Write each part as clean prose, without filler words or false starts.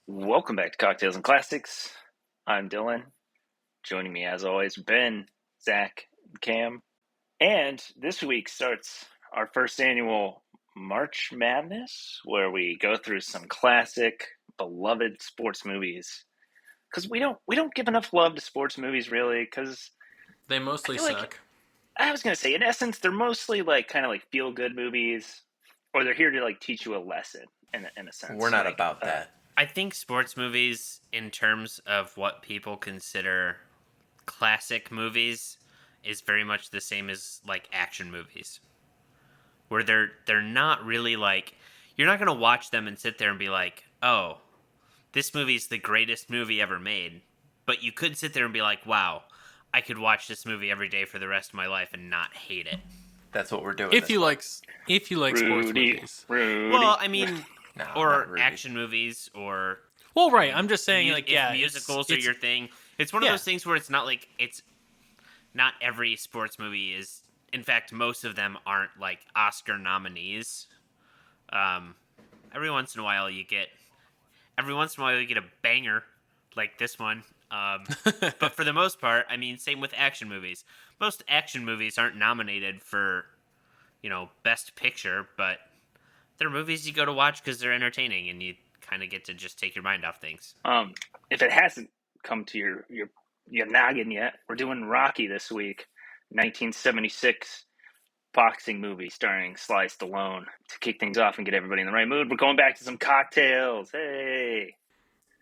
Welcome back to Cocktails and Classics. I'm Dylan. Joining me, as always, Ben, Zach, and Cam. And this week starts our first annual March Madness, where we go through some classic, beloved sports movies. Because we don't give enough love to sports movies, really. Because They I mostly feel like suck. I was gonna say, in essence, they're mostly like kind of like feel good movies, or they're here to like teach you a lesson in a We're sense. not Like about that. I think sports movies, in terms of what people consider classic movies, is very much the same as like action movies, where they're not really like, you're not gonna watch them and sit there and be like, oh, this movie's the greatest movie ever made, but you could sit there and be like, wow, I could watch this movie every day for the rest of my life and not hate it. That's what we're doing. If this you month. like, if you like sports Rudy, movies. Rudy. Well, I mean, No, not or Rudy. action movies, or Well, right. I'm just saying, like, if yeah, musicals are it's your thing. It's one of yeah. those things where it's not like it's not every sports movie is. In fact, most of them aren't like Oscar nominees. Um, every once in a while you get a banger like this one. But for the most part, I mean, same with action movies. Most action movies aren't nominated for, best picture, but they're movies you go to watch because they're entertaining and you kind of get to just take your mind off things. If it hasn't come to your noggin yet, we're doing Rocky this week, 1976 boxing movie starring Sly Stallone. To kick things off and get everybody in the right mood, we're going back to some cocktails. Hey,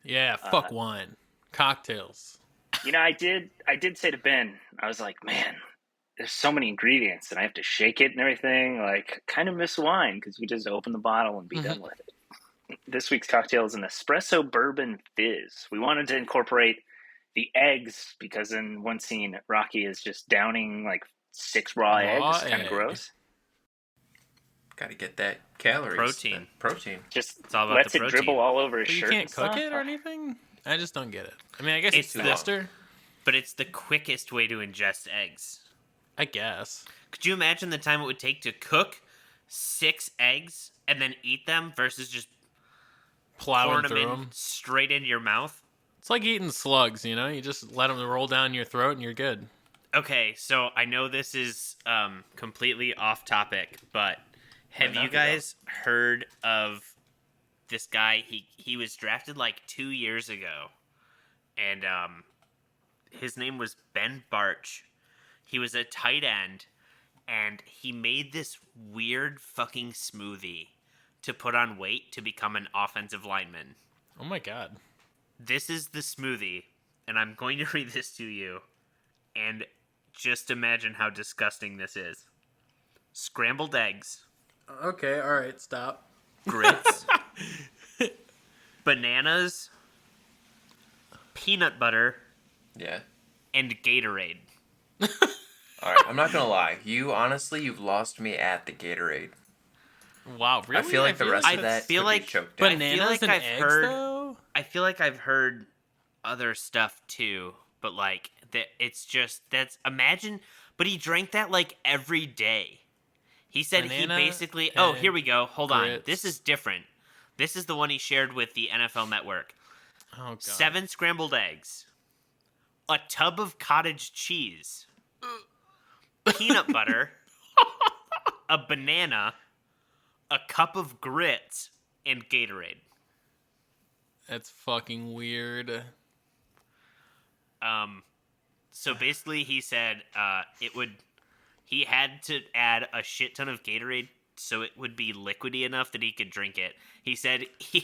Yeah, fuck wine, cocktails. I did say to Ben, I was like, man, there's so many ingredients and I have to shake it and everything. Like, kind of miss wine because you just open the bottle and be done with it. This week's cocktail is an espresso bourbon fizz. We wanted to incorporate the eggs because in one scene, Rocky is just downing like 6 raw eggs. Kind of gross. Got to get that calories. Protein. That protein. Just It's all about lets the it protein. dribble all over his But you shirt. can't cook it or anything. I just don't get it. I mean, I guess it's It's faster. But it's the quickest way to ingest eggs. I guess. Could you imagine the time it would take to cook 6 eggs and then eat them versus just Plowing pouring them through in them. straight into your mouth? It's like eating slugs. You just let them roll down your throat and you're good. Okay, so I know this is completely off topic, but have you guys heard of this guy? He was drafted like 2 years ago, and his name was Ben Barch. He was a tight end, and he made this weird fucking smoothie to put on weight to become an offensive lineman. Oh my god. This is the smoothie, and I'm going to read this to you, and just imagine how disgusting this is. Scrambled eggs, Okay. All right. Stop. grits, bananas, peanut butter, Yeah. and Gatorade. All right. I'm not gonna lie. You've lost me at the Gatorade. Wow. Really? I feel like the rest I of that feel could like be choked down. bananas and I've eggs heard- though. I feel like I've heard other stuff too, but like that, it's just that's imagine. But he drank that like every day. He said Banana he basically. Oh, and here we go. Hold on. grits. This is different. This is the one he shared with the NFL Network. Oh god. 7 scrambled eggs, a tub of cottage cheese, peanut butter, a banana, a cup of grits, and Gatorade. That's fucking weird. So basically, he said he had to add a shit ton of Gatorade so it would be liquidy enough that he could drink it. He said I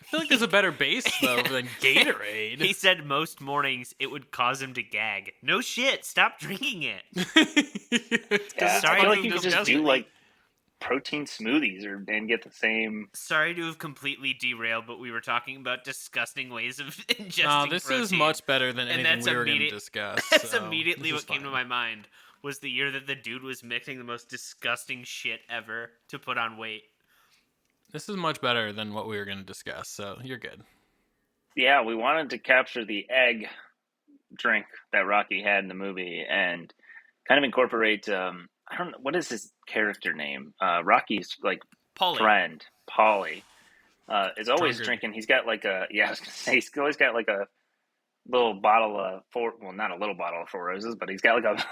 feel like there's a better base though than Gatorade. he said most mornings it would cause him to gag. No shit, stop drinking it. Yeah, Sorry I feel like to you could just disgust do me. like protein smoothies and get the same. Sorry to have completely derailed, but we were talking about disgusting ways of ingesting No, this protein. is much better than And anything that's we were going to immediate- discuss. That's so immediately this what is came to fine. my mind was the year that the dude was mixing the most disgusting shit ever to put on weight. This is much better than what we were going to discuss, so you're good. Yeah, we wanted to capture the egg drink that Rocky had in the movie and kind of incorporate. I don't know what is his character name. Rocky's like Paulie. friend, Polly. is always Drunkard. drinking. He's got like I was gonna say he's always got like a little bottle of not a little bottle of Four Roses, but he's got like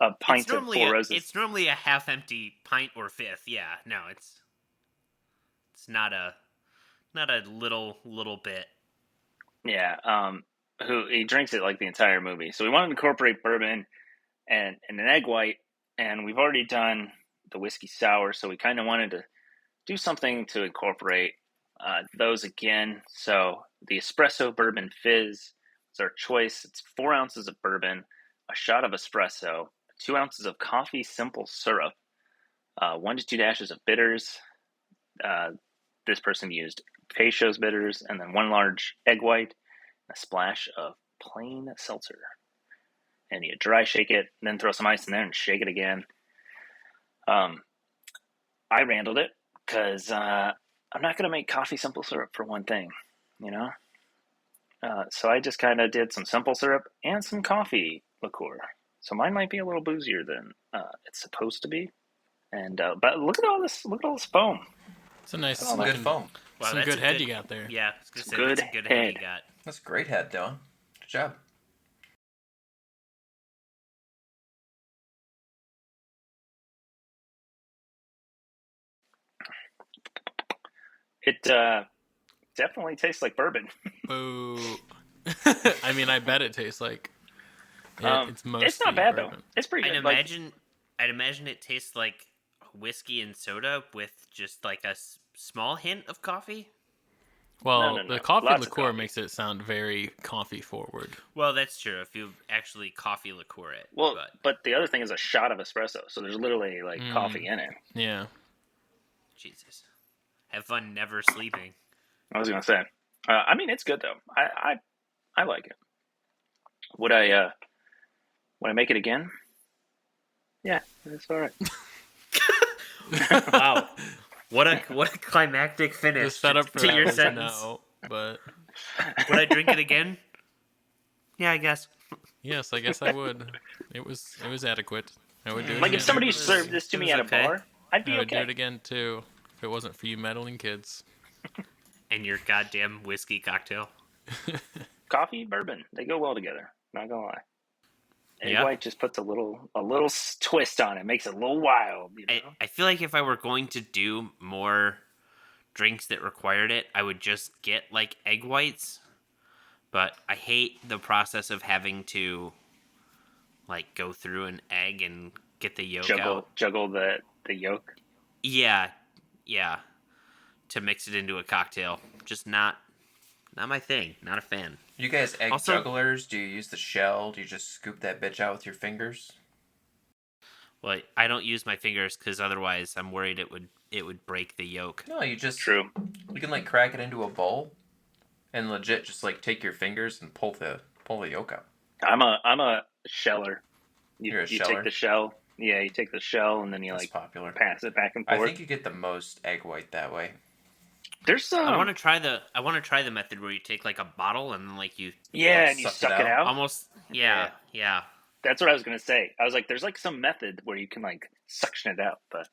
a pint of Four Roses. It's normally a half-empty pint or fifth. Yeah, no, it's not a little bit. Yeah, who he drinks it like the entire movie. So we wanted to incorporate bourbon and an egg white, and we've already done the whiskey sour, so we kind of wanted to do something to incorporate those again. So the espresso bourbon fizz is our choice. It's 4 ounces of bourbon, a shot of espresso, 2 ounces of coffee simple syrup, 1 to 2 dashes of bitters. This person used Peychaud's bitters, and then 1 large egg white, a splash of plain seltzer. And you dry shake it, and then throw some ice in there and shake it again. I randled it because I'm not going to make coffee simple syrup for one thing, you know? So I just kind of did some simple syrup and some coffee liqueur. So mine might be a little boozier than it's supposed to be. And but look at all this foam. It's a nice, Some good foam. Wow, some that's good a head you got there. Yeah, I was gonna say Good that's a good head head. you got. That's a great head, Dylan. Good job. It definitely tastes like bourbon. Boo. I mean, I bet it tastes like it's mostly It's not bad bourbon. though. It's pretty I'd good. imagine it tastes like whiskey and soda with just like a small hint of coffee. Well, No. the coffee Lots of liqueur coffee. makes it sound very coffee forward. Well, that's true if you actually coffee liqueur it. Well, but but the other thing is a shot of espresso, so there's literally like coffee in it. Yeah. Jesus, have fun never sleeping. I was gonna say. I mean, it's good though. I like it. Would I make it again? Yeah, that's all right. Wow, what a climactic finish The setup for to that your was sentence. no, but Would I drink it again? Yeah, I guess. yes, I guess I would. It was adequate. I would do it Like again. if somebody It was- served this to it me was at a okay. bar, I'd be I would do okay. it again too if it wasn't for you meddling kids. And your goddamn whiskey cocktail. Coffee, bourbon, they go well together. Not gonna lie. Egg Yeah. white just puts a little twist on it, makes it a little wild. You know? I feel like if I were going to do more drinks that required it, I would just get like egg whites. But I hate the process of having to like go through an egg and get the yolk out. Juggle the yolk. Yeah. To mix it into a cocktail. Just not my thing. Not a fan. You guys egg Also- jugglers, do you use the shell? Do you just scoop that bitch out with your fingers? Well, I don't use my fingers because otherwise I'm worried it would break the yolk. No, you just True. you can like crack it into a bowl and legit just like take your fingers and pull the yolk out. I'm a sheller. You're a you sheller? take the shell. Yeah, you take the shell and then you That's like popular. pass it back and I forth. think you get the most egg white that way. There's some. I want to try the method where you take like a bottle and then like you Yeah, and you Suck suck it it out. out. almost yeah. That's what I was gonna say. I was like, there's like some method where you can like suction it out, but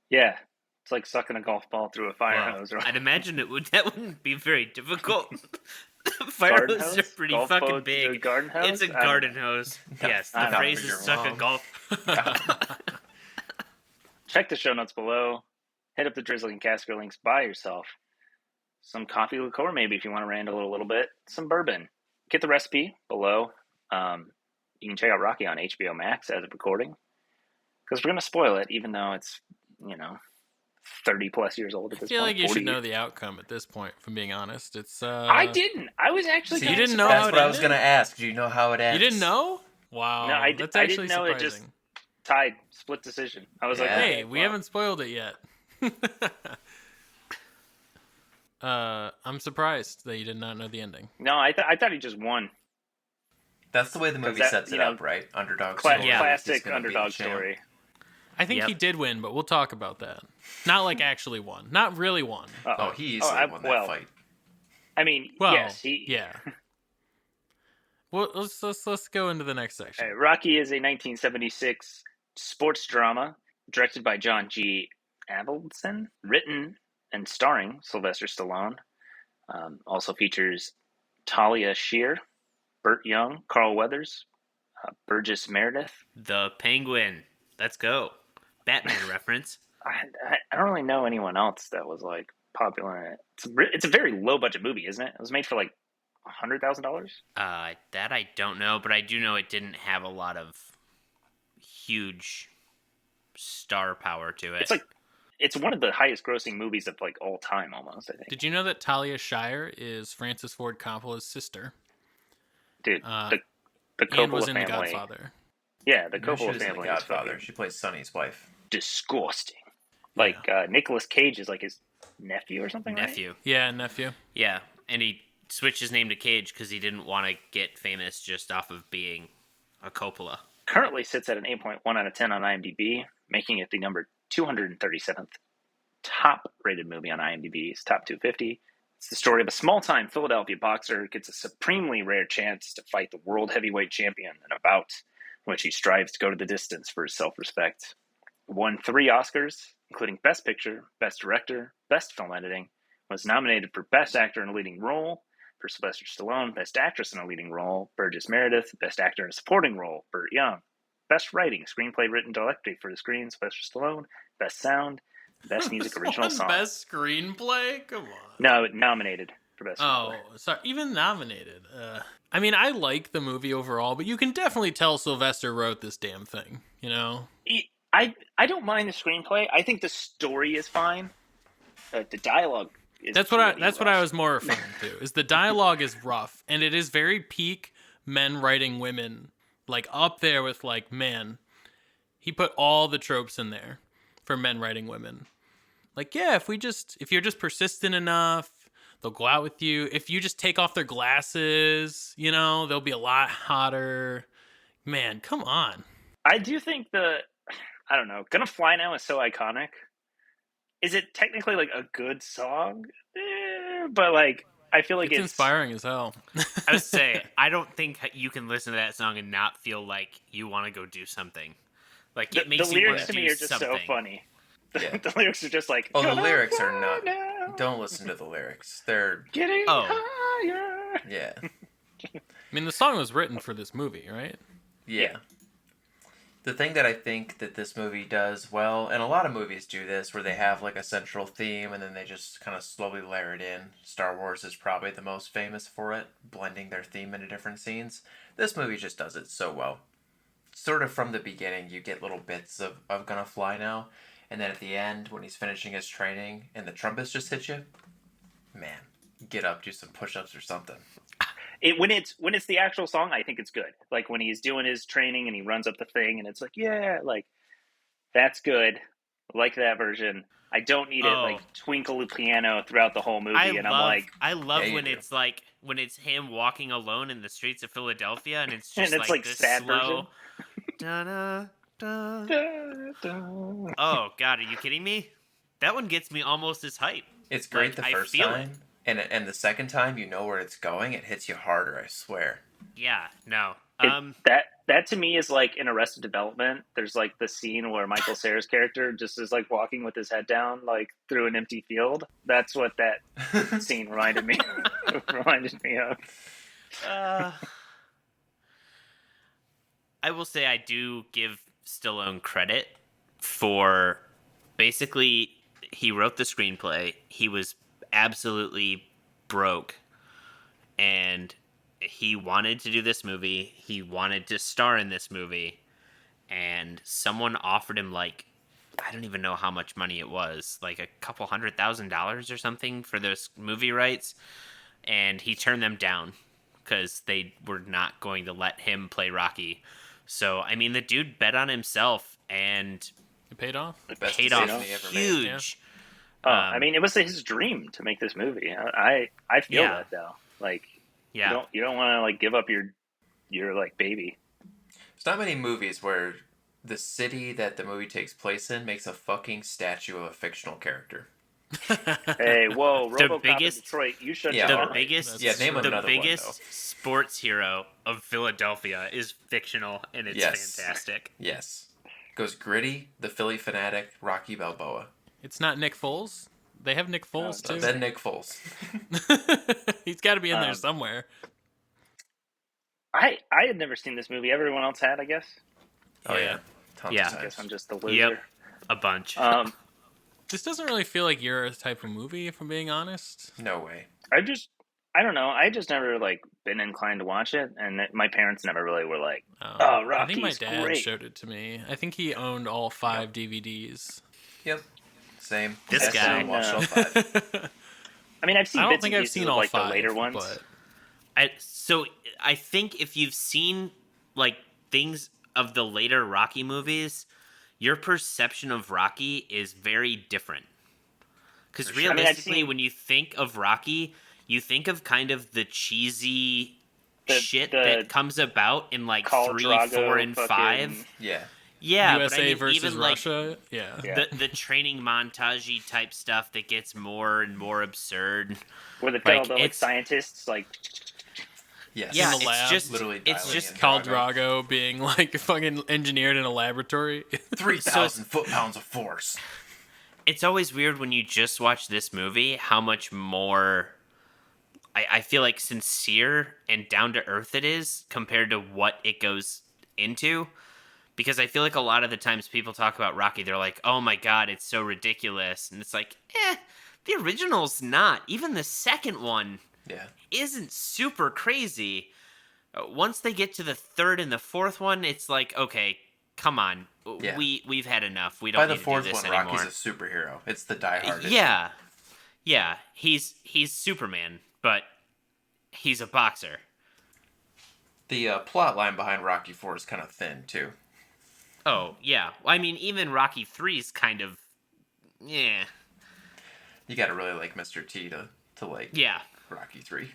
yeah, it's like sucking a golf ball through a fire Well, hose. Or I'd imagine that wouldn't be very difficult. Fire garden hoses are hose? pretty Golf fucking boat, big. garden hose? It's a I don't garden know. hose. No, Yes, I the don't phrase think is you're suck a wrong. golf. Check the show notes below. Hit up the Drizzling Casker links by yourself. Some coffee liqueur, maybe if you want to randle a little bit. Some bourbon. Get the recipe below. You can check out Rocky on HBO Max as of recording. Because we're going to spoil it, even though it's, 30 plus years old at I this feel point. like you 40 should know years. the outcome at this point. From being honest, it's. I didn't. I was actually. So you kinda didn't know surprised. how That's it what I was ended? gonna ask. Do you know how it ends? You didn't know? Wow, No, I that's I actually didn't know surprising. it just tied, split decision. I was like, Yeah. Hey, okay, we well. haven't spoiled it yet. I'm surprised that you did not know the ending. No, I thought he just won. That's the way the movie that, sets it you know, up, right? Underdog Cla- story. Yeah. He's Classic gonna beat the underdog champ. story. I think Yep. he did win, but we'll talk about that. Not like actually won. Not really won. Oh, he easily won that well, fight. I mean, Well, yes, yeah. Well, let's go into the next section. Rocky is a 1976 sports drama directed by John G. Avildsen, written and starring Sylvester Stallone. Also features Talia Shear, Burt Young, Carl Weathers, Burgess Meredith. The Penguin. Let's go. Batman reference. I don't really know anyone else that was like popular in it. It's a very low budget movie, isn't it? It was made for like $100,000. That I don't know, but I do know it didn't have a lot of huge star power to it. It's one of the highest grossing movies of like all time, almost. I think. Did you know that Talia Shire is Francis Ford Coppola's sister? Dude, the And Coppola was in family. The Godfather. Yeah, the No, she Coppola was in The family is Godfather. fucking She plays Sonny's wife. disgusting. Like Nicolas Cage is like his nephew or something. Nephew. Right? Yeah, nephew. Yeah, and he switched his name to Cage because he didn't want to get famous just off of being a Coppola. Currently sits at an 8.1 out of 10 on IMDb, making it the number 237th top rated movie on IMDb's top 250. It's the story of a small-time Philadelphia boxer who gets a supremely rare chance to fight the world heavyweight champion in a bout in which he strives to go to the distance for his self-respect. Won 3 Oscars, including Best Picture, Best Director, Best Film Editing. Was nominated for Best Actor in a Leading Role for Sylvester Stallone, Best Actress in a Leading Role, Burgess Meredith, Best Actor in a Supporting Role, Burt Young. Best Writing, Screenplay Written Directly for the Screen, Sylvester Stallone. Best Sound, Best Music Original Song. Best screenplay? Come on. No, nominated for Best Oh, Screenplay. sorry. Even nominated. I mean, I like the movie overall, but you can definitely tell Sylvester wrote this damn thing, you know? I don't mind the screenplay. I think the story is fine. The dialogue is That's what I was more referring to. Is the dialogue is rough, and it is very peak men writing women, like up there with like, man, he put all the tropes in there for men writing women. Like, yeah, if you're just persistent enough, they'll go out with you. If you just take off their glasses, you know, they'll be a lot hotter. Man, come on. I do think I don't know, Gonna Fly Now is so iconic. Is it technically like a good song? But like, I feel like It's inspiring as hell. I would say, I don't think you can listen to that song and not feel like you want to go do something. Like, it makes the you want lyrics to to do me are just something. so funny. Yeah. The lyrics are just like, Oh, the "Gonna lyrics are fly not. now, Don't listen to the lyrics. They're getting Oh. higher. yeah, I mean, the song was written for this movie, right? yeah. The thing that I think that this movie does well, and a lot of movies do this, where they have like a central theme and then they just kind of slowly layer it in. Star Wars is probably the most famous for it, blending their theme into different scenes. This movie just does it so well. Sort of from the beginning, you get little bits of Gonna Fly Now, and then at the end, when he's finishing his training and the trumpets just hit you, man, get up, do some push-ups or something. When it's the actual song, I think it's good. Like when he's doing his training and he runs up the thing, and it's like, yeah, like that's good. I like that version. I don't need it like twinkle the piano throughout the whole movie. I love Yeah, you when do. it's like when it's him walking alone in the streets of Philadelphia, and it's just And it's, like like, this sad slow. Da-da, da. Da, da. Oh God, are you kidding me? That one gets me almost as hype. It's great Like, the I first feel time, and the second time you know where it's going, it hits you harder, I swear. Yeah, no. That to me is like in Arrested Development. There's like the scene where Michael Cera's character just is like walking with his head down like through an empty field. That's what that scene reminded me of. I will say I do give Stallone credit for basically he wrote the screenplay. He was absolutely broke and he wanted to do this movie. He wanted to star in this movie and someone offered him like I don't even know how much money it was, like a couple $100,000 or something for those movie rights, and he turned them down because they were not going to let him play Rocky. So, I mean, the dude bet on himself, and It paid off. Best paid decision off he ever made. huge. I mean, it was his dream to make this movie. I feel Yeah. that though. Like, Yeah. you don't want to like give up your like baby. There's not many movies where the city that the movie takes place in makes a fucking statue of a fictional character. Hey, whoa, The RoboCop biggest- in Detroit, you shut Yeah, your The mouth. biggest, Yeah, name the another one, biggest sports hero of Philadelphia is fictional, and it's Yes. fantastic. Yes. Goes Gritty, the Philly Fanatic, Rocky Balboa. It's not Nick Foles, They have Nick Foles too. Then Nick Foles. He's got to be in there Um, somewhere. I had never seen this movie. Everyone else had, I guess. Oh Yeah. yeah. Tons Yeah. of I guess times. I'm just the loser. Yep. A bunch. This doesn't really feel like your type of movie, if I'm being honest. No way. I don't know. I just never like been inclined to watch it, and my parents never really were like, Oh, "Oh, I think my Rocky's dad great." showed it to me. I think he owned all 5 DVDs. Yep. Same. This I still guy. watched all 5. I mean, I've seen I don't bits think and I've pieces seen of, all like 5, the later ones. but I think if you've seen like things of the later Rocky movies, your perception of Rocky is very different. Because For sure. I mean, I've realistically, seen- when you think of Rocky, you think of kind of the cheesy shit the that comes about in like Khal 3, Drago 4, and fucking- 5. Yeah. Yeah, USA but I mean, versus even like Russia. Yeah. Yeah. the training montage type stuff that gets more and more absurd. Where they like, tell the like it's- scientists like, Yes. Yeah, the it's lab, just literally it's dialing just in. Khal Drago being like fucking engineered in a laboratory. 3,000 foot-pounds of force. it's always weird when you just watch this movie how much more I feel like sincere and down to earth it is compared to what it goes into. Because I feel like a lot of the times people talk about Rocky, they're like, oh my god, it's so ridiculous. And it's like, the original's not. Even the second one Yeah. isn't super crazy. Once they get to the third and the fourth one, it's like, okay, come on. Yeah. We've had enough. We By don't the need to do fourth this one, anymore. Rocky's a superhero. It's the diehard. Yeah. Yeah, he's Superman, but he's a boxer. The plot line behind Rocky 4 is kind of thin, too. Oh, yeah. I mean, even Rocky 3's kind of yeah. You gotta really like Mr. T to like Yeah. Rocky 3.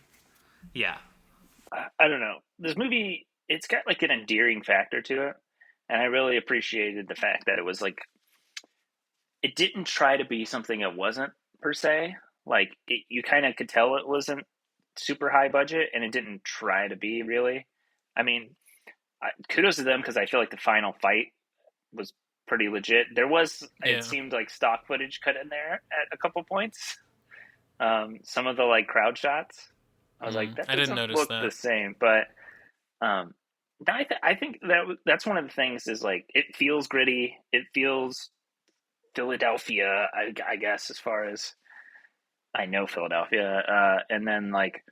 Yeah. I don't know. This movie, it's got like an endearing factor to it, and I really appreciated the fact that it was like, it didn't try to be something it wasn't per se. Like you kind of could tell it wasn't super high budget, and it didn't try to be really. I mean, kudos to them because I feel like the final fight was pretty legit. There was, Yeah. it seemed like stock footage cut in there at a couple points. Some of the like crowd shots, I was like, that I didn't doesn't notice look that. the same. But I think that's one of the things is like it feels gritty. It feels Philadelphia, I guess, as far as I know Philadelphia. And then like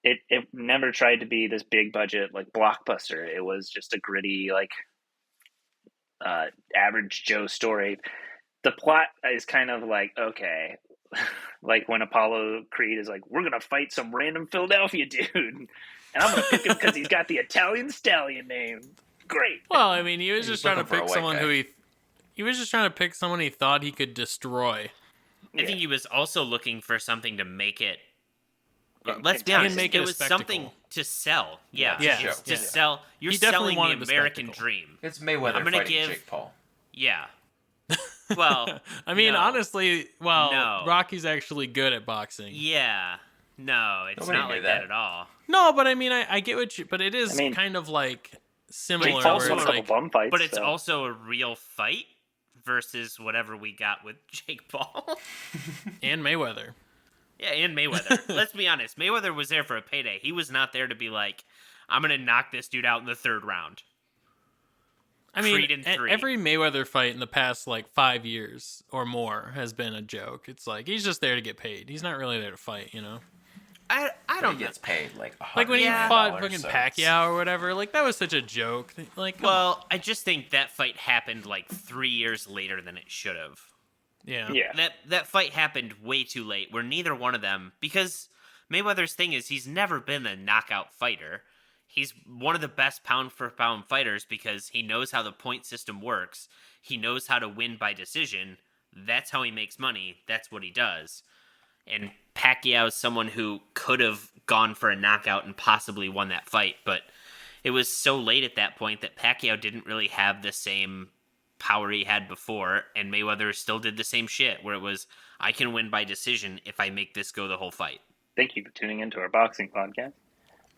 it never tried to be this big budget like blockbuster. It was just a gritty like average Joe story. The plot is kind of like, okay, like when Apollo Creed is like, we're gonna fight some random Philadelphia dude, and I'm gonna pick him because he's got the Italian stallion name. Great. Well, I mean, he was He just was trying to looking for a pick white someone guy. who he was just trying to pick someone he thought he could destroy. I think he was also looking for something to make it. And- Let's be and honest, make it it a was spectacle. something to sell. Yeah, Yeah. it's to Yeah. sell. You're He definitely selling wanted the the American spectacle. dream. It's Mayweather I'm gonna fighting give- Jake Paul. Yeah. Well, I mean, no. honestly, well, No. Rocky's actually good at boxing. Yeah. No, it's Nobody not knew like that. that at all. No, but I mean, I get what you, but it is I mean, kind of like similar. Jake Where Paul's it's won a couple like, bum fights, But it's so. also a real fight versus whatever we got with Jake Paul. and Mayweather. Yeah, and Mayweather. Let's be honest. Mayweather was there for a payday. He was not there to be like, I'm going to knock this dude out in the third round. I mean, Creed in 3. every Mayweather fight in the past like 5 years or more has been a joke. It's like he's just there to get paid. He's not really there to fight, you know. I But don't he know. gets paid like Like when he Yeah. fought $100, fucking so Pacquiao or whatever, like that was such a joke. Like, come on. Well, I just think that fight happened like 3 years later than it should have. yeah, Yeah. That fight happened way too late, where neither one of them, because Mayweather's thing is he's never been a knockout fighter. He's one of the best pound for pound fighters because he knows how the point system works. He knows how to win by decision. That's how he makes money. That's what he does. And Pacquiao is someone who could have gone for a knockout and possibly won that fight, but it was so late at that point that Pacquiao didn't really have the same power he had before, and Mayweather still did the same shit, where it was, I can win by decision if I make this go the whole fight. Thank you for tuning into our boxing podcast.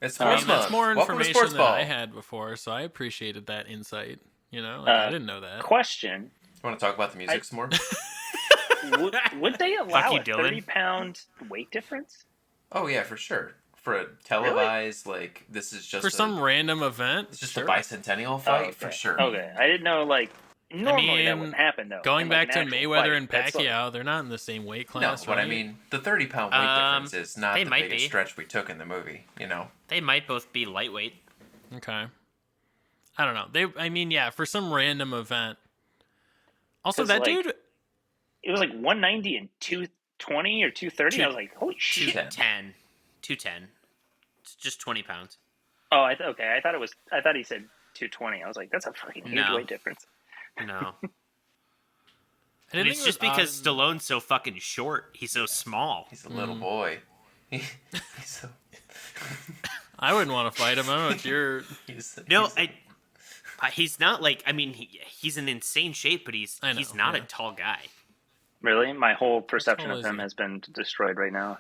It's I mean, sports that's month. more Welcome to information Sports than Ball. I had before, so I appreciated that insight. You know, like, I didn't know that. Question. You want to talk about the music some more? would they allow you, a Dylan. 30-pound weight difference? Oh yeah, for sure. For a televised, like this is just For some random event, it's just sure. a bicentennial Oh, fight okay. for sure. Okay, I didn't know. Like normally that mean, wouldn't happen though. Going in, like, back to an actual Mayweather fight. and That's, like- Pacquiao, they're not in the same weight No, class, but right? I mean, the 30-pound weight difference is not they the might biggest be. stretch we took in the movie. You know, They might both be lightweight. Okay. I don't know. I mean, yeah, for some random event. Also, 'Cause, that like, dude. It was like 190 and 220 or 230. I was like, holy shit. 210. 210. It's just 20 pounds. Oh, okay. I thought he said 220. I was like, that's a fucking huge No. weight difference. No. I And didn't it's think it just was because odd- Stallone's so fucking short. He's so small. he's a little boy. He's so, I wouldn't want to fight him. I don't know what you're. No, he's- he's not like. I mean, he's in insane shape, but he's I know, not yeah. a tall guy. Really? My whole perception tall of is him he? has been destroyed right now.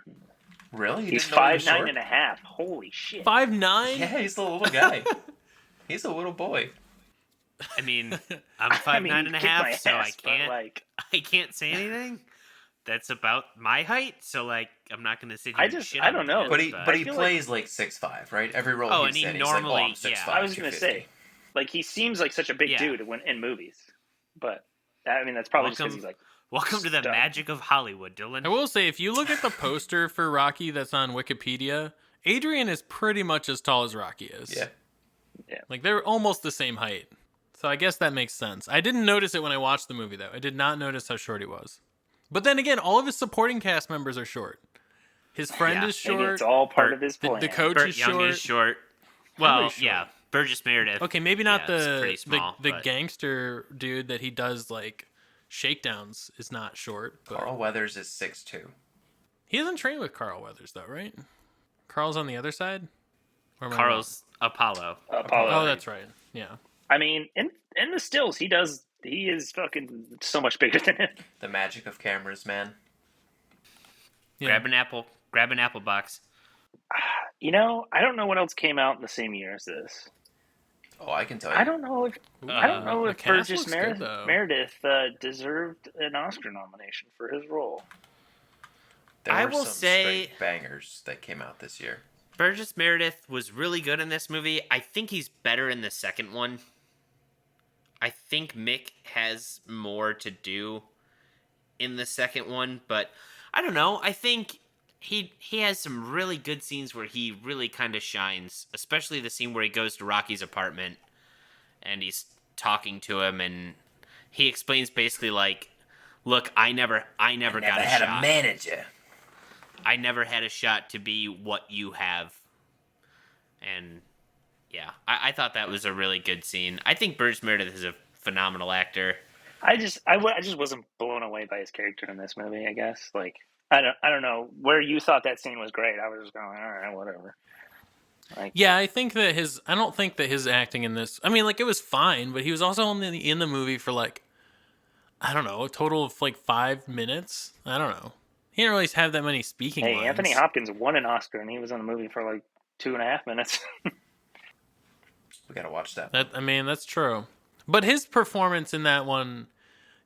Really? You He's didn't know he was 5'9" short? and a half. Holy shit. 5'9"? Yeah, he's a little guy. He's a little boy. I mean, I'm 5'9" I mean, and a kick my half, so ass, but, like, I can't say anything. That's about my height, so like I'm not gonna sit here. I and just- shit I on don't him know. yet, But he I feel plays like 6'5", right? Every role Oh, he's and he in, he's like, normally- I'm 6'5", yeah. I was going to 250. say, like, he seems like such a big Yeah. dude in movies. But, I mean, that's probably just Welcome- because he's like, Welcome to the Stuck. magic of Hollywood, Dylan. I will say, if you look at the poster for Rocky that's on Wikipedia, Adrian is pretty much as tall as Rocky is. Yeah. Like, they're almost the same height. So I guess that makes sense. I didn't notice it when I watched the movie, though. I did not notice how short he was. But then again, all of his supporting cast members are short. His friend Yeah. is short. maybe it's all part of his the, plan. the coach Burt is Young short. is short. Well, Everybody's short. yeah, Burgess Meredith. Okay, maybe not Yeah, it's the pretty small, the but- gangster dude that he does like shakedowns is not short, but Carl Weathers is 6'2". he doesn't train with Carl Weathers though, right? Carl's on the other side. Or am I Carl's Apollo. Apollo. wrong? Oh, that's right. Yeah. I mean, in the stills, he is fucking so much bigger than him. The magic of cameras, man. Yeah. Grab an apple box. You know, I don't know what else came out in the same year as this. Oh, I can tell you. I don't know if the if cast Burgess looks good, though. Meredith deserved an Oscar nomination for his role. There I were will some say- straight bangers that came out this year. Burgess Meredith was really good in this movie. I think he's better in the second one. I think Mick has more to do in the second one, but I don't know. I think he has some really good scenes where he really kind of shines, especially the scene where he goes to Rocky's apartment and he's talking to him and he explains basically like, "Look, I never got a shot. manager. I never had a shot to be what you have." And yeah, I thought that was a really good scene. I think Burgess Meredith is a phenomenal actor. I just wasn't blown away by his character in this movie. I guess like I don't know where you thought that scene was great. I was just going, all right, whatever. Like, Yeah, I don't think that his acting in this. I mean, like it was fine, but he was also in the movie for like, I don't know, a total of like 5 minutes. I don't know. He didn't really have that many speaking hey, lines. Anthony Hopkins won an Oscar and he was in the movie for like 2.5 minutes. We gotta watch that. That's true. But his performance in that one,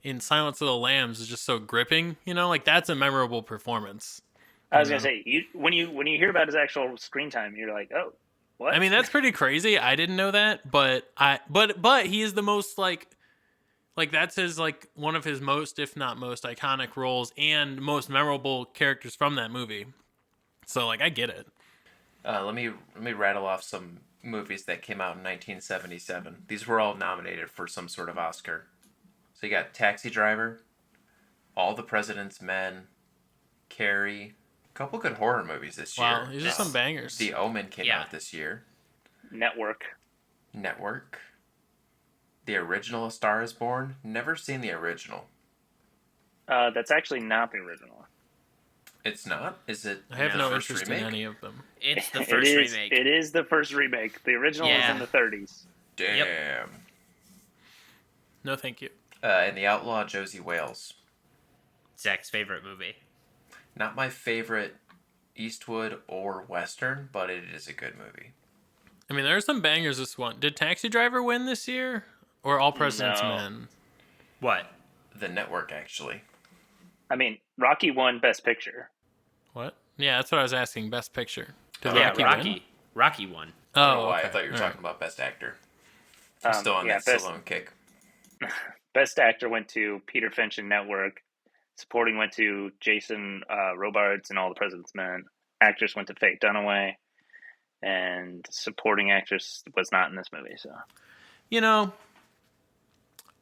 in Silence of the Lambs, is just so gripping. You know, like that's a memorable performance. I was gonna say when you hear about his actual screen time, you're like, oh, what? I mean, that's pretty crazy. I didn't know that, but he is the most like that's his like one of his most, if not most, iconic roles and most memorable characters from that movie. So like, I get it. Let me rattle off some movies that came out in 1977. These were all nominated for some sort of Oscar. So you got Taxi Driver, All the President's Men, Carrie, a couple good horror movies this Wow, year. these are some bangers. The Omen came Yeah. out this year. Network. Network. The original A Star Is Born. Never seen the original. That's actually not the original. It's not? Is it? I have the no first interest remake? in any of them. It's the first remake. It is the first remake. The original was Yeah. in the 30s. Damn. No, thank you. And The Outlaw Josie Wales. Zach's favorite movie. Not my favorite Eastwood or Western, but it is a good movie. I mean, there are some bangers. This one. Did Taxi Driver win this year, or All President's No. Men? What? The Network, actually. I mean, Rocky won Best Picture. What? Yeah, that's what I was asking. Best Picture. Did Oh, Yeah, Rocky Rocky. win? Rocky won. I don't Oh, know why. okay. I thought you were All talking right. about Best Actor. I'm still on that Best, Stallone kick. Best Actor went to Peter Finch in Network. Supporting went to Jason Robards and All the President's Men. Actress went to Faye Dunaway. And supporting actress was not in this movie. So You know,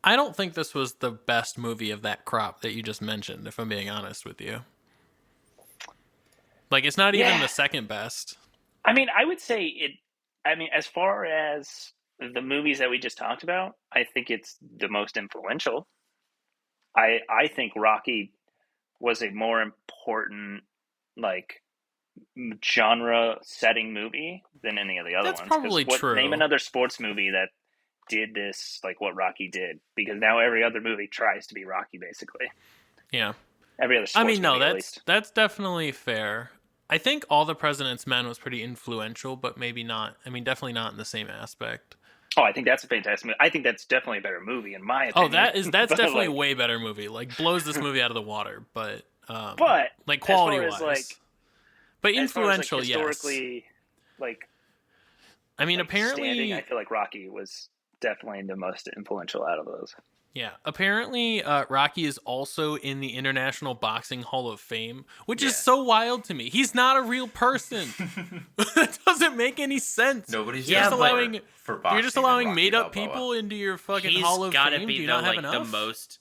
I don't think this was the best movie of that crop that you just mentioned, if I'm being honest with you. Like, it's not even Yeah. the second best. I mean, I would say it. I mean, as far as the movies that we just talked about, I think it's the most influential. I think Rocky was a more important like genre setting movie than any of the other That's ones. 'Cause probably name true. another sports movie that did this like what Rocky did, because now every other movie tries to be Rocky basically. Yeah. Every other sports I mean, no, movie, at that's least. that's definitely fair. I think All the President's Men was pretty influential, but maybe not. I mean, definitely not in the same aspect. Oh, I think that's a fantastic movie. I think that's definitely a better movie in my Oh, opinion. that's But, definitely like, a way better movie. Like, blows this movie out of the water, but But like as far quality as, wise, like- but as far as, influential, like, yes. historically, like I mean, like, apparently, standing, I feel like Rocky was definitely the most influential out of those. yeah. Apparently, Rocky is also in the International Boxing Hall of Fame, which is Yeah. so wild to me. He's not a real person. That doesn't make any sense. Nobody's Yeah, done but- more for boxing. You're just than allowing Rocky made-up Balboa. people into your fucking He's Hall of gotta Fame. be Do you the not have like enough? the most.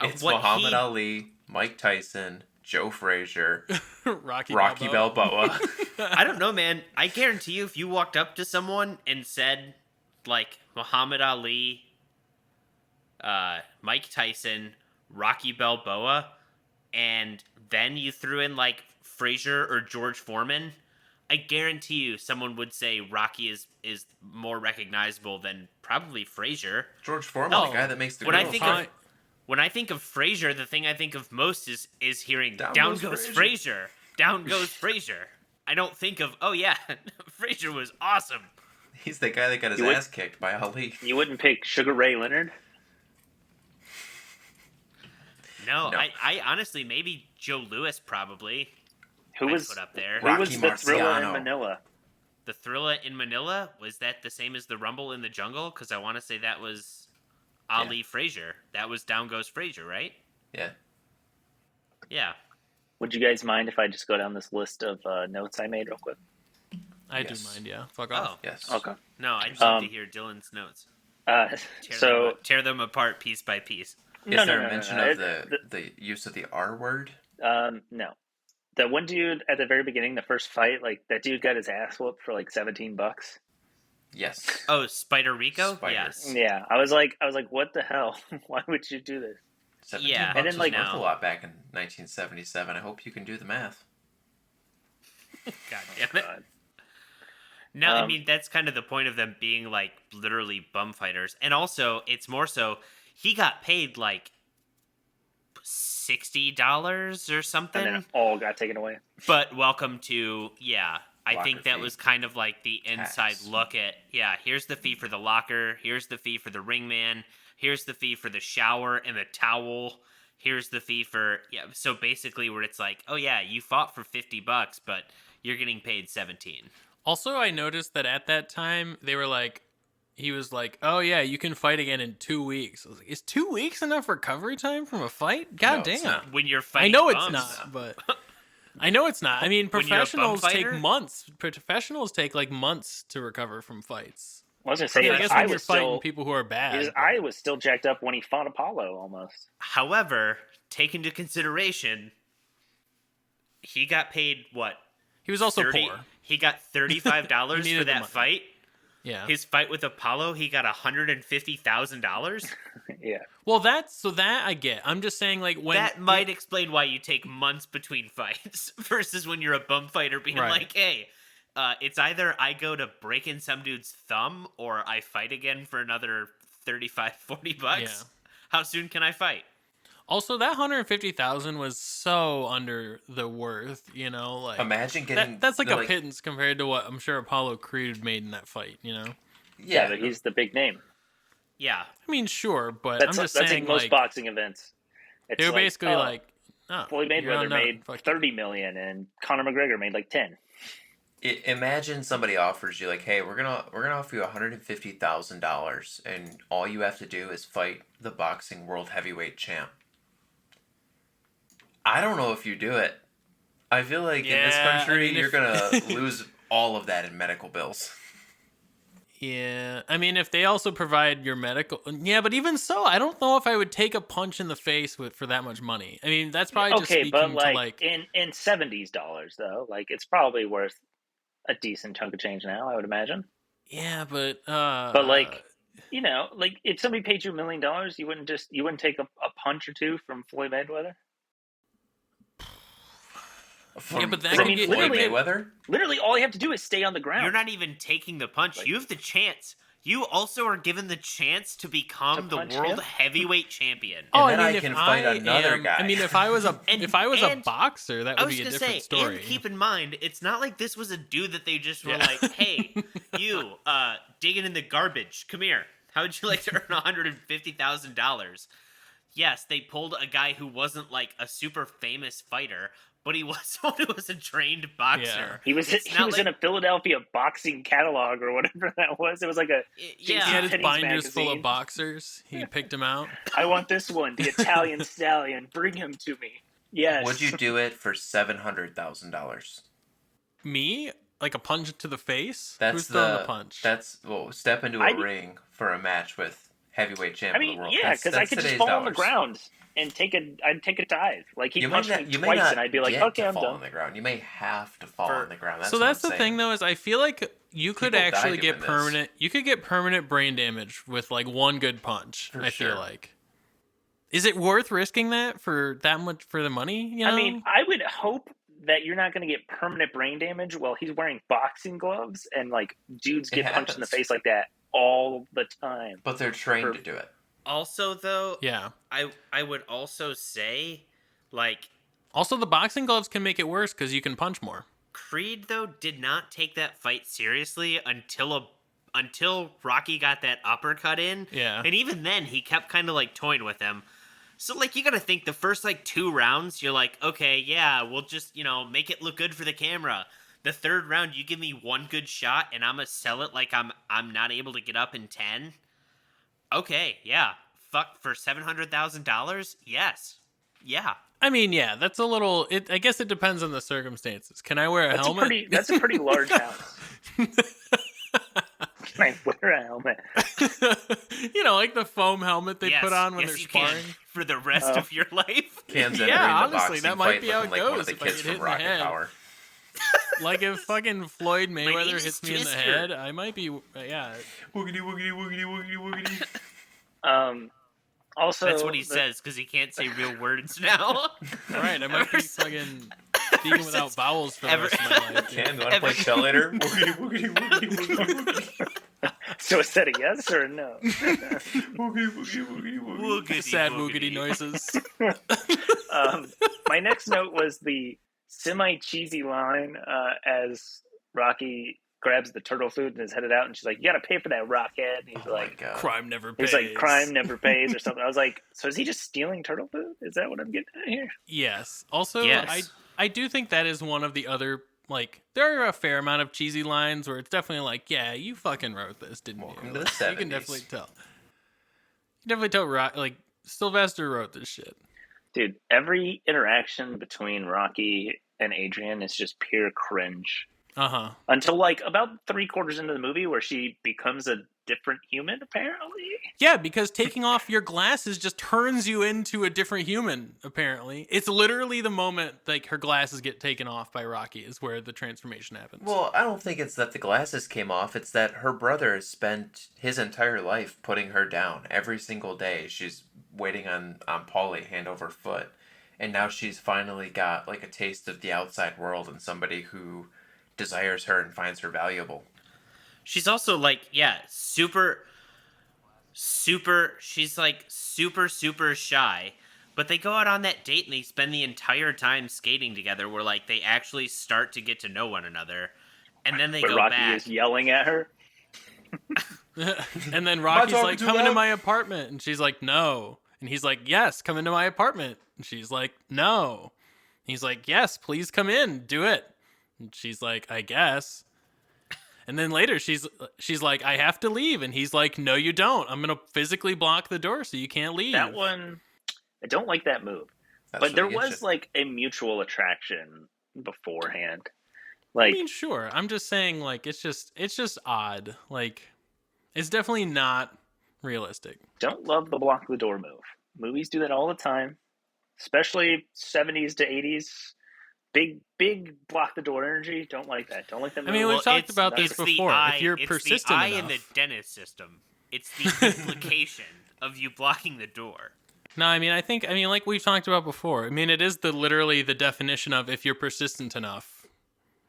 It's what Muhammad he- Ali, Mike Tyson, Joe Frazier, Rocky Rocky Balboa. I don't know, man. I guarantee you, if you walked up to someone and said, like, Muhammad Ali, Mike Tyson, Rocky Balboa, and then you threw in, like, Frazier or George Foreman, I guarantee you someone would say Rocky is more recognizable than probably Frazier. George Foreman, No. the guy that makes the When I grill think fine. of when I think of Frazier, the thing I think of most is hearing Down "Down goes goes Frazier." Frazier, down goes Frazier." I don't think of, oh yeah, Frazier was awesome. He's the guy that got his You would- ass kicked by Ali. You wouldn't pick Sugar Ray Leonard? No, No. I honestly maybe Joe Louis probably Who I'd was put up there. who Rocky was the Thriller in Marciano. Manila? The Thriller in Manila, was that the same as the Rumble in the Jungle? Because I want to say that was Ali Frazier. That was Down Goes Frazier, right? Yeah. Yeah. Would you guys mind if I just go down this list of notes I made real quick? I Yes. do mind, yeah. Fuck off. Oh, Yes. Okay. no, I just like to Um, hear Dylan's notes. Tear them apart piece by piece. Is there a mention no. of the use of the R word? No. The one dude at the very beginning, the first fight, like that dude got his ass whooped for like $17. Yes. Oh, Spider Rico? Spider. Yes. Yeah, I was like, what the hell? Why would you do this? 17 Yeah. bucks And then, was like- worth a No. lot back in 1977. I hope you can do the math. God damn it. God. No, I Um, mean that's kind of the point of them being like literally bum fighters, and also it's more so he got paid like $60 or something. And then it all got taken away. But welcome to I Locker think that fee. was kind of like the inside Tax. look at here's the fee for the locker, here's the fee for the ring man, here's the fee for the shower and the towel, here's the fee for so basically where it's like, oh yeah, you fought for $50, but you're getting paid 17. Also, I noticed that at that time, they were like, he was like, oh yeah, you can fight again in 2 weeks. I was like, is 2 weeks enough recovery time from a fight? God No, it's damn. not. When you're I fighting know it's bums, not, but I know it's not. I mean, When you're a bum professionals take fighter? months. Professionals take like months to recover from fights. I was gonna I, say, mean, I like, guess I when you're was fighting still, people who are bad. his but- eye was still jacked up when he fought Apollo almost. However, take into consideration, he got paid what? he was also 30 poor. He got $35 He for needed the that money. fight. Yeah. His fight with Apollo, he got $150,000. Yeah. Well, that I get. I'm just saying, like, when That might explain why you take months between fights versus when you're a bum fighter being Right. like, hey, it's either I go to breaking some dude's thumb or I fight again for another $35-$40. Yeah. How soon can I fight? Also, that 150,000 was so under the worth. You know, like Imagine getting that's like the, a pittance compared to what I'm sure Apollo Creed made in that fight. You know, Yeah, but he's the big name. Yeah. I mean, sure, but That's I'm just that's saying, like most like, boxing events. It's They were like, basically oh, like, oh, Floyd you're on Mayweather nothing. made Fuck you. 30 million and Conor McGregor made like 10. Imagine somebody offers you like, hey, we're gonna offer you $150,000, and all you have to do is fight the boxing world heavyweight champ. I don't know if you do it. I feel like in this Yeah, I country, mean, you're if- gonna lose all of that in medical bills. Yeah, I mean, if they also provide your medical, yeah, but even so, I don't know if I would take a punch in the face for that much money. I mean, that's probably just Okay, speaking but to like like, in $70s though, like it's probably worth a decent chunk of change now, I would imagine. yeah, but Like, like if somebody paid you $1 million, you wouldn't take a punch or two from Floyd Mayweather. From, but that from could get- Floyd literally- Mayweather. Literally, all you have to do is stay on the ground. You're not even taking the punch. Like- You have the chance. You also are given the chance to become To the punch world him? heavyweight champion. And then I if can fight another am- guy. I mean, if I was a And- if I was a and- boxer, that I would was be a gonna different say, story. and keep in mind, it's not like this was a dude that they just were Yeah. like, "Hey, you, digging in the garbage, come here. How would you like to earn $150,000?" Yes, they pulled a guy who wasn't like a super famous fighter, but he was someone who was a trained boxer. He was It's he not was like- in a Philadelphia boxing catalog or whatever that was. It was like he Yeah, had his Penny's binders full magazine. of boxers. He picked them out. I want this one, the Italian stallion. Bring him to me. Yes. Would you do it for $700,000? Me, like a punch to the face. That's Who's throwing the punch? Step into a I'd- ring for a match with heavyweight champ I of the mean, world. yeah, That's- because I that's could just today's fall on the dollars. ground and I'd take a dive. Like he You may punched not, me you may twice, not and I'd be like, get okay, to I'm fall done. on the ground. You may have to fall on the ground. That's so what that's I'm the saying. thing, though, is I feel like you could People die actually doing get this. permanent. You could get permanent brain damage with like one good punch. For I feel sure. like. Is it worth risking that for that much for the money? You know? I mean, I would hope that you're not going to get permanent brain damage while he's wearing boxing gloves and like dudes get It punched in the happens. face like that all the time. But they're trained For- to do it. Also, though, yeah. I would also say, like, Also, the boxing gloves can make it worse because you can punch more. Creed though did not take that fight seriously until Rocky got that uppercut in. Yeah. And even then he kept kind of like toying with him. So like you got to think the first like 2 rounds you're like, "Okay, yeah, we'll just, make it look good for the camera." The third round you give me one good shot and I'm going to sell it like I'm not able to get up in 10. Okay, yeah. Fuck, for $700,000? Yes. Yeah. I mean, yeah, that's a little. I guess it depends on the circumstances. Can I wear a helmet? That's a pretty large house. Can I wear a helmet? Like the foam helmet they Yes, put on when yes, they're you can, sparring. for the rest Oh. of your life. Cam's Yeah, entering the honestly, boxing that might fight be how looking it like one goes of the if I kids get from hit in the Rocket head. Power. Like if fucking Floyd name Mayweather is hits me in the Twister. head, I might be. Yeah. Woogity, woogity, woogity, woogity, woogity. Also, That's what he says because he can't say real words now. All right, I might be fucking speaking without vowels for the rest of my life. dude. Cam, you want to play shell later? Woogity, woogity, woogity, woogity, woogity. So is that a yes or a no? Woogity, woogity, woogity, woogity. Woogity, Sad woogity noises. My next note was the semi-cheesy line as Rocky grabs the turtle food and is headed out, and she's like, "You got to pay for that, Rockhead." And he's Oh my like, god. Crime never pays. "He's like, crime never pays," or something. I was like, "So is he just stealing turtle food? Is that what I'm getting at here?" Yes. Also, Yes. I do think that is one of the other, like, there are a fair amount of cheesy lines where it's definitely like, yeah, you fucking wrote this, didn't Welcome you? to the Like, you can 70s. definitely tell. You definitely tell, like, Sylvester wrote this shit. Dude, every interaction between Rocky and Adrian is just pure cringe. Uh-huh. Until like about 3/4 into the movie where she becomes a different human, apparently. Yeah, because taking off your glasses just turns you into a different human, apparently. It's literally the moment, like, her glasses get taken off by Rocky is where the transformation happens. Well, I don't think it's that the glasses came off. It's that her brother has spent his entire life putting her down. Every single day, she's waiting on Paulie hand over foot. And now she's finally got, like, a taste of the outside world and somebody who desires her and finds her valuable. She's also like, yeah, super, she's like super shy. But they go out on that date and they spend the entire time skating together where like they actually start to get to know one another. And then they But go Rocky back. is yelling at her. And then Rocky's talking like, too come into loud?" my apartment. And she's like, no. And he's like, yes, come into my apartment. And she's like, no. He's like, yes, please come in, do it. And she's like, I guess. And then later she's like, I have to leave. And he's like, no, you don't. I'm going to physically block the door so you can't leave. That one, I don't like that move. That's But there really was interesting. like a mutual attraction beforehand. I Like, mean, sure. I'm just saying, like, it's just odd. Like, it's definitely not realistic. don't love the block the door move. Movies do that all the time, especially 70s to 80s. Big block the door energy. Don't like that. Don't like that I move. mean, we've talked it's- about this it's the before. eye- If you're it's persistent the eye enough. in the dentist system. It's the implication of you blocking the door. No, I mean, like we've talked about before. I mean, it is literally the definition of if you're persistent enough,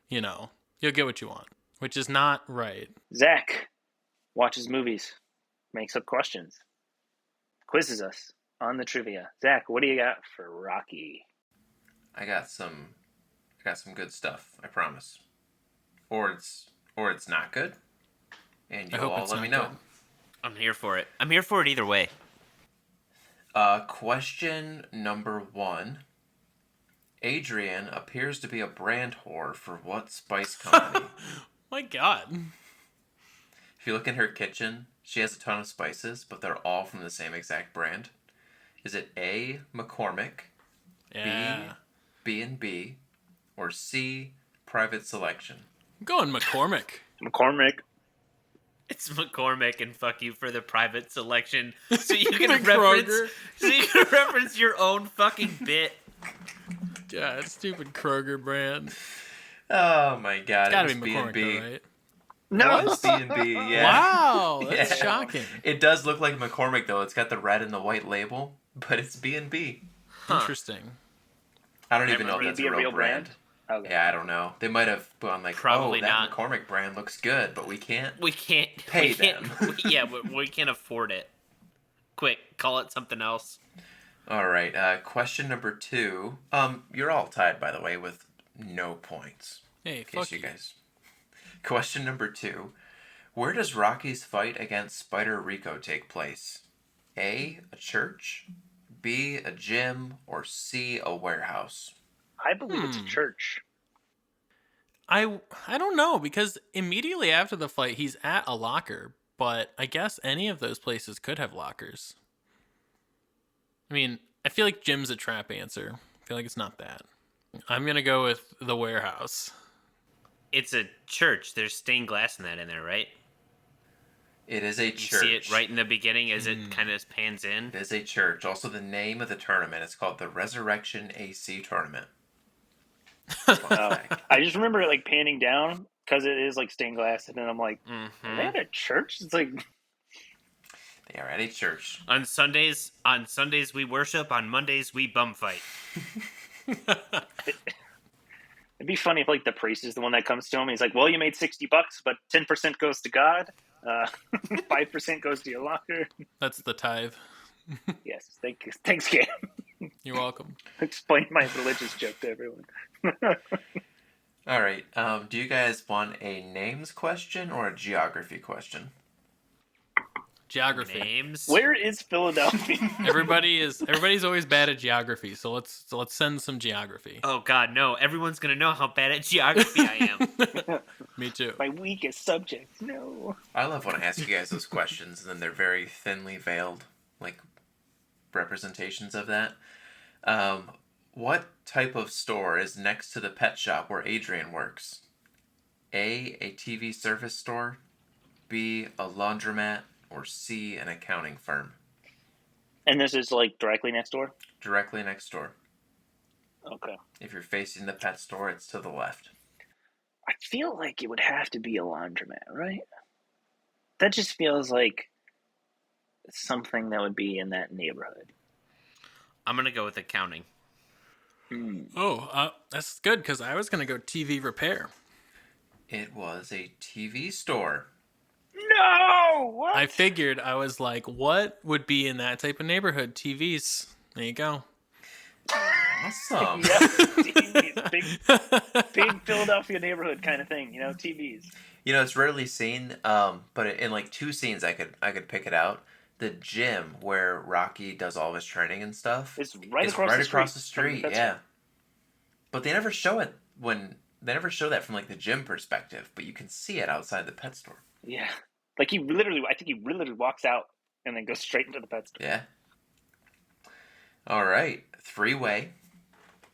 you'll get what you want, which is not right. Zach watches movies, makes up questions, quizzes us on the trivia. Zach, what do you got for Rocky? I got some good stuff, I promise. Or it's not good. And I you'll hope all it's let me not know. good. I'm here for it. I'm here for it either way. Question number 1. Adrian appears to be a brand whore for what spice company? My God. If you look in her kitchen, she has a ton of spices, but they're all from the same exact brand. Is it A, McCormick, Yeah. B&B, or C, Private Selection? I'm going McCormick. McCormick. It's McCormick and fuck you for the private selection, so you can The reference, Kroger. so you can reference your own fucking bit. Yeah, it's stupid Kroger brand. Oh my god, It's gotta it be was McCormick, B&B. though, right? No. It was B&B, yeah. Wow, that's Yeah. shocking. It does look like McCormick though. It's got the red and the white label, but it's B&B. Huh. Interesting. I don't even know if Would it that's be a real brand. Okay. Yeah, I don't know. They might have gone like, Probably oh, that not. McCormick brand looks good, but we can't. We can't Pay we can't, them. we can't afford it. Quick, call it something else. All right. Question number 2. You're all tied, by the way, with no points. Hey, In case fuck you you. guys. Question number 2. Where does Rocky's fight against Spider Rico take place? A church, B, a gym, or C, a warehouse? I believe it's a church. I don't know, because immediately after the fight, he's at a locker, but I guess any of those places could have lockers. I mean, I feel like gym's a trap answer. I feel like it's not that. I'm going to go with the warehouse. It's a church. There's stained glass in that in there, right? It is a You church. see it right in the beginning as it kind of pans in. It is a church. Also, the name of the tournament is called the Resurrection AC Tournament. I just remember it like panning down because it is like stained glass, and then I'm like, are they at a church? It's like, They are at a church. On Sundays we worship. On Mondays we bum fight. it'd be funny if like the priest is the one that comes to him. He's like, well, you made $60, but 10% goes to God. 5% goes to your locker. That's the tithe. Yes, thanks, Cam. You're welcome. Explain my religious joke to everyone. All right. Do you guys want a names question or a geography question? Geography. Names. Where is Philadelphia? Everybody's always bad at geography, so let's send some geography. Oh God, no! Everyone's gonna know how bad at geography I am. Me too. My weakest subject. No. I love when I ask you guys those questions and then they're very thinly veiled, like representations of that. What type of store is next to the pet shop where Adrian works? A TV service store, B, a laundromat, or C, an accounting firm? And this is like directly next door? Directly next door. Okay. If you're facing the pet store, it's to the left. I feel like it would have to be a laundromat, right? That just feels like something that would be in that neighborhood. I'm gonna go with accounting. Oh, that's good, because I was going to go TV repair. It was a TV store. No! What? I figured, I was like, what would be in that type of neighborhood? TVs. There you go. Awesome. Yeah, TVs. Big Philadelphia neighborhood kind of thing, TVs. You know, it's rarely seen, but in like 2 scenes I could pick it out. the gym where Rocky does all of his training and stuff It's right is across right the across the street from the street. pet Yeah, store. but they never show it they never show that from like the gym perspective. But you can see it outside the pet store. Yeah. Like I think he literally walks out and then goes straight into the pet store. Yeah. All right, three-way.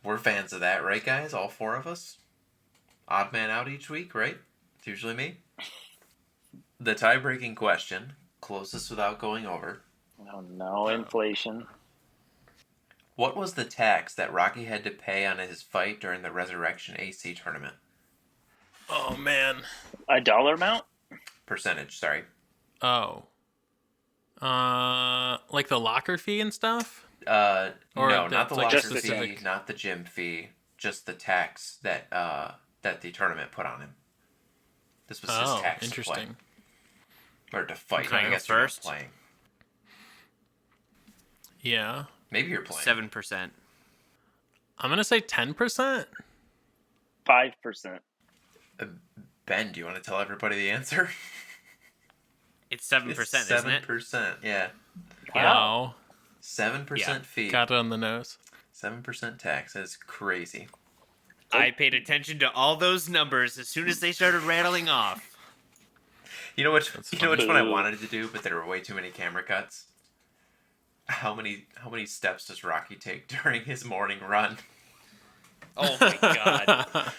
We're fans of that, right, guys? All four of us. Odd man out each week, right? It's usually me. The tie-breaking question, closest without going over. Oh no, inflation. What was the tax that Rocky had to pay on his fight during the Resurrection AC tournament? Oh man. A dollar amount? Percentage, sorry. Oh. Like the locker fee and stuff? Or No, the- not the like locker just the fee, specific- not the gym fee, just the tax that the tournament put on him. This was his Oh, tax interesting. to play. Or to fight, Okay. I guess you're not First. playing. Yeah. Maybe you're playing. 7%. I'm gonna say 10%. 5%. Ben, do you want to tell everybody the answer? It's 7%, isn't it? 7%, yeah. Wow. 7% fee. Got it on the nose. 7% tax. That's crazy. I paid attention to all those numbers as soon as they started rattling off. You know which funny. one I wanted to do, but there were way too many camera cuts. How many steps does Rocky take during his morning run? Oh my god.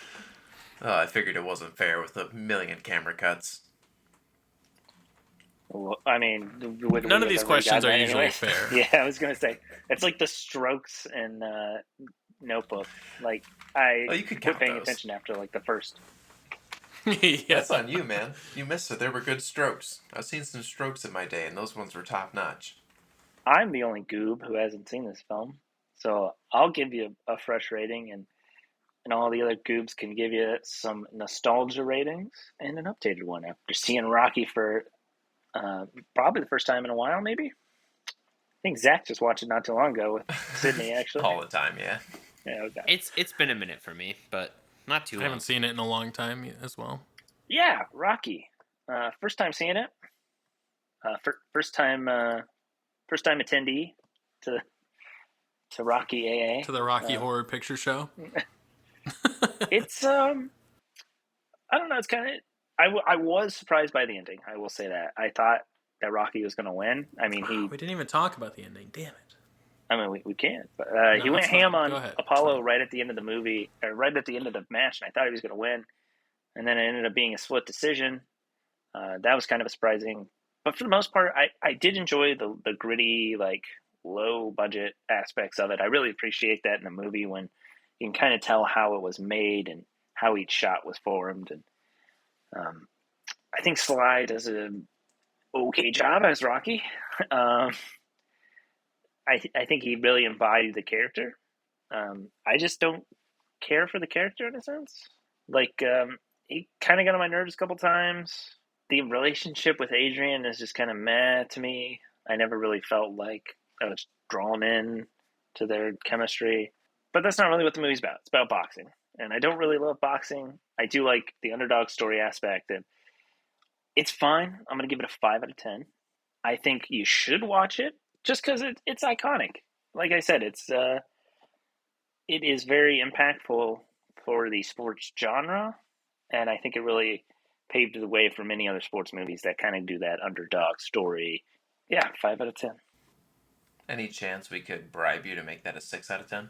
Oh, I figured it wasn't fair with a million camera cuts. Well, I mean, None of these questions are usually fair. Yeah, I was gonna say it's like the strokes in Notebook. Like I Oh, you could quit count paying those. attention after like the first. Yeah. That's on you, man. You missed it. There were good strokes. I've seen some strokes in my day, and those ones were top notch. I'm the only goob who hasn't seen this film, so I'll give you a fresh rating, and all the other goobs can give you some nostalgia ratings and an updated one after seeing Rocky for probably the first time in a while, maybe. I think Zach just watched it not too long ago with Sydney, actually. All the time, yeah. Yeah, okay. It's been a minute for me, but not too I long. haven't seen it in a long time as well. Yeah, Rocky. First time seeing it. First time attendee to Rocky AA. To the Rocky Horror Picture Show. It's I don't know. It's kind of I was surprised by the ending. I will say that. I thought that Rocky was going to win. I mean, We didn't even talk about the ending. Damn it. I mean, we can. But he No, went it's ham fine. on Go ahead. Apollo It's fine. right at the end of the movie, or right at the end of the match, and I thought he was going to win. And then it ended up being a split decision. That was kind of surprising. But for the most part, I did enjoy the gritty, like low budget aspects of it. I really appreciate that in a movie when you can kind of tell how it was made and how each shot was formed. And I think Sly does an okay job as Rocky. I think he really embodied the character. I just don't care for the character in a sense. Like, he kind of got on my nerves a couple times. The relationship with Adrian is just kind of meh to me. I never really felt like I was drawn in to their chemistry. But that's not really what the movie's about. It's about boxing. And I don't really love boxing. I do like the underdog story aspect. And it's fine. I'm going to give it a 5 out of 10. I think you should watch it just because it's iconic. Like I said, it is very impactful for the sports genre. And I think it really paved the way for many other sports movies that kind of do that underdog story. Yeah, 5 out of 10. Any chance we could bribe you to make that a 6 out of 10?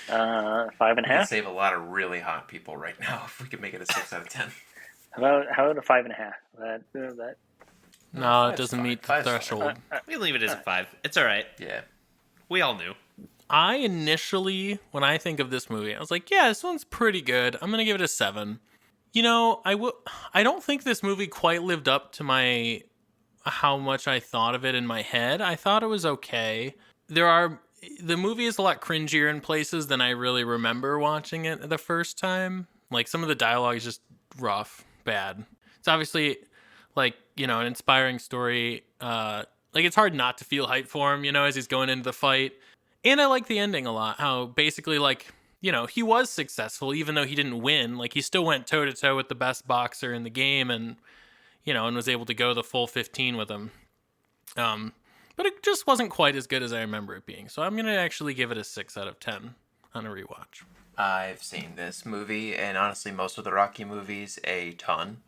5.5. We could save a lot of really hot people right now if we could make it a 6 out of 10. How about a 5.5? That No, it Five's doesn't fine. meet the Five's fine. threshold. We leave it as a 5. It's all right. Yeah. We all knew. I initially, when I think of this movie, I was like, yeah, this one's pretty good. I'm going to give it a 7. You know, I don't think this movie quite lived up to how much I thought of it in my head. I thought it was okay. The movie is a lot cringier in places than I really remember watching it the first time. Like, some of the dialogue is just rough, bad. It's obviously, like, you know, an inspiring story. Like, it's hard not to feel hype for him, you know, as he's going into the fight. And I like the ending a lot. How basically, like, you know, he was successful even though he didn't win. Like, he still went toe-to-toe with the best boxer in the game. And, and was able to go the full 15 with him. But it just wasn't quite as good as I remember it being. So I'm going to actually give it a 6 out of 10 on a rewatch. I've seen this movie, and honestly, most of the Rocky movies, a ton.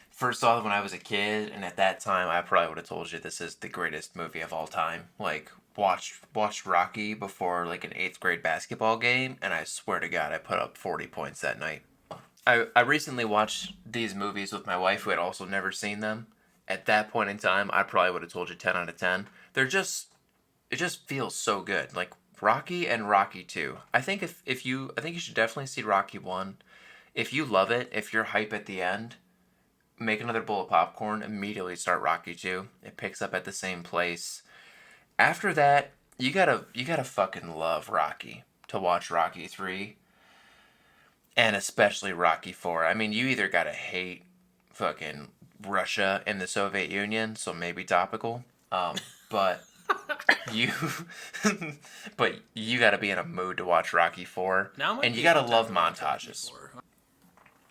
First saw it when I was a kid, and at that time, I probably would have told you this is the greatest movie of all time. Like, watched Rocky before, like, an 8th grade basketball game, and I swear to God, I put up 40 points that night. I recently watched these movies with my wife, who had also never seen them. At that point in time, I probably would have told you 10 out of 10. It just feels so good. Like, Rocky and Rocky 2. I think I think you should definitely see Rocky 1. If you love it, if you're hype at the end, make another bowl of popcorn, immediately start Rocky 2. It picks up at the same place. After that, you gotta fucking love Rocky to watch Rocky 3. And especially Rocky 4. I mean, you either gotta hate fucking Russia and the Soviet Union, so maybe topical. But you but you gotta be in a mood to watch Rocky 4. And you gotta love montages.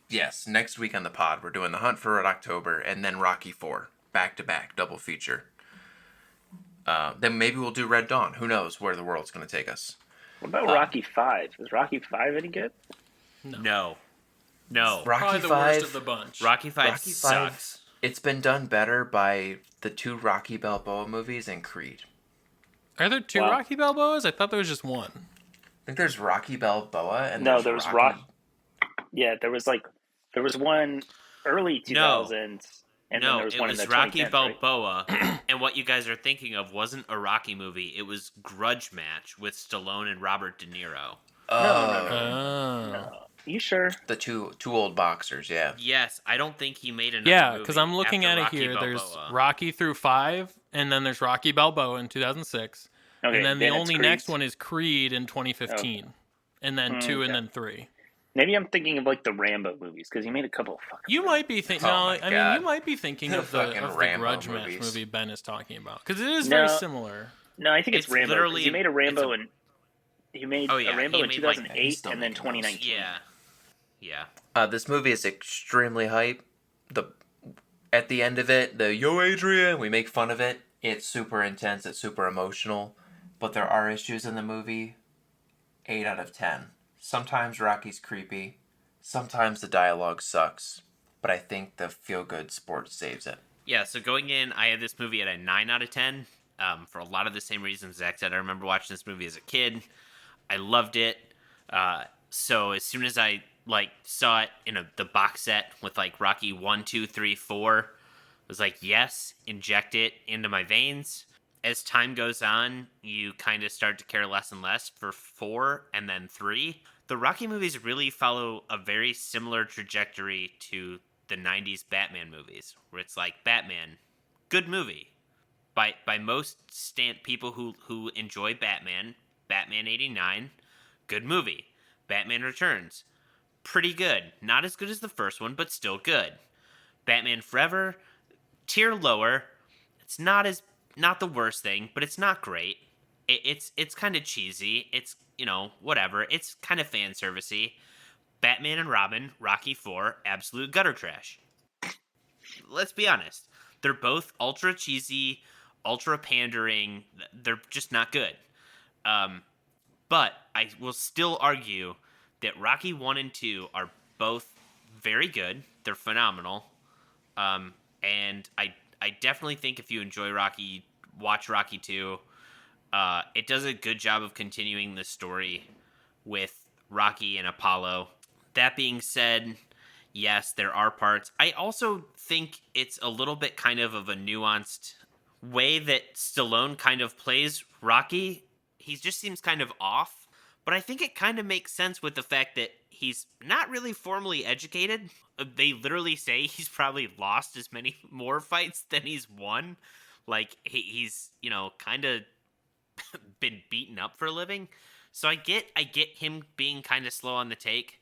Yes, next week on the pod, we're doing The Hunt for Red October and then Rocky 4. Back to back, double feature. Then maybe we'll do Red Dawn. Who knows where the world's going to take us. What about Rocky 5? Is Rocky 5 any good? No. Rocky Probably the 5, worst of the bunch. Rocky 5 sucks. It's been done better by the 2 Rocky Balboa movies and Creed. Are there 2 Rocky Balboas? I thought there was just one. I think there's Rocky Balboa and No, there was Yeah, there was one early 2000s, and then there was one in the 2010s. Rocky right? Balboa, and what you guys are thinking of wasn't a Rocky movie. It was Grudge Match with Stallone and Robert De Niro. No. You sure? The two old boxers, yeah. Yes, I don't think he made another Yeah, movie because I'm looking at after it Rocky here. Balboa. There's Rocky through 5, and then there's Rocky Balboa in 2006. Okay, and then the it's only Creed. next one is Creed in 2015. And then 2 and then 3. Maybe I'm thinking of like the Rambo movies because he made a couple of fucking. You might be thinking. Oh No, my I mean God. you might be thinking of the fucking Rambo Grudge Match movies. movie Ben is talking about because it is very similar. No, I think it's Rambo. 'Cause literally- he made a Rambo it's a- and he made Oh, yeah, a Rambo he in made, like, 2008 still and then making those. 2019. Yeah. This movie is extremely hype. At the end of it, Yo Adrian, we make fun of it. It's super intense. It's super emotional. But there are issues in the movie. 8 out of 10. Sometimes Rocky's creepy. Sometimes the dialogue sucks. But I think the feel-good sport saves it. Yeah, so going in, I had this movie at a 9 out of 10 for a lot of the same reasons Zach said. I remember watching this movie as a kid. I loved it. So as soon as I saw it in the box set with Rocky 1, 2, 3, 4, I was like, yes, inject it into my veins. As time goes on, you kind of start to care less and less for 4 and then 3. The Rocky movies really follow a very similar trajectory to the 90s Batman movies, where it's like, Batman, good movie. By most people who enjoy Batman 89, good movie. Batman Returns, pretty good. Not as good as the first one, but still good. Batman Forever, tier lower. It's not the worst thing, but it's not great. It's kind of cheesy. It's, whatever. It's kind of fan servicey. Batman and Robin, Rocky 4, absolute gutter trash. Let's be honest. They're both ultra cheesy, ultra pandering. They're just not good. But I will still argue that Rocky 1 and 2 are both very good. They're phenomenal. And I definitely think if you enjoy Rocky, watch Rocky 2. It does a good job of continuing the story with Rocky and Apollo. That being said, yes, there are parts. I also think it's a little bit kind of a nuanced way that Stallone kind of plays Rocky. He just seems kind of off. But I think it kind of makes sense with the fact that he's not really formally educated. They literally say he's probably lost as many more fights than he's won. He's, kind of been beaten up for a living. So I get him being kind of slow on the take.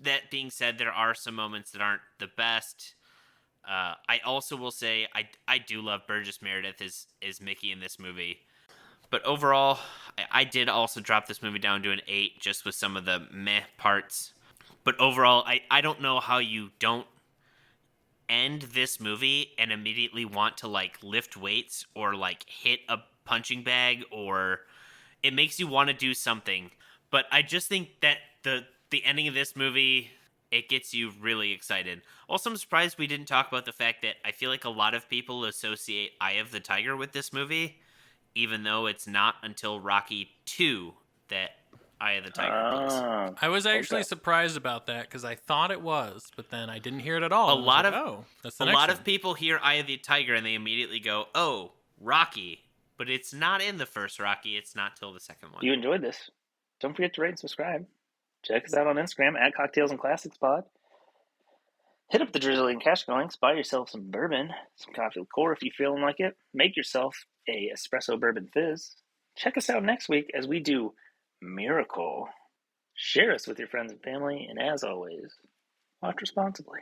That being said, there are some moments that aren't the best. I also will say I do love Burgess Meredith as Mickey in this movie. But overall, I did also drop this movie down to an 8 just with some of the meh parts. But overall, I don't know how you don't end this movie and immediately want to like lift weights or like hit a punching bag, or it makes you want to do something. But I just think that the ending of this movie, it gets you really excited. Also, I'm surprised we didn't talk about the fact that I feel like a lot of people associate Eye of the Tiger with this movie, even though it's not until Rocky 2 that Eye of the Tiger appears. I was actually Okay. surprised about that because I thought it was, but then I didn't hear it at all. A and I was lot like, of- oh, that's the A next lot one. of people hear Eye of the Tiger and they immediately go, "Oh, Rocky," but it's not in the first Rocky. It's not till the second one. You enjoyed this. Don't forget to rate and subscribe. Check us out on Instagram at Cocktails and Classics Pod. Hit up the Drizzly and Cash links. Buy yourself some bourbon, some coffee liqueur if you're feeling like it. Make yourself a espresso bourbon fizz. Check us out next week as we do Miracle. Share us with your friends and family, and as always, watch responsibly.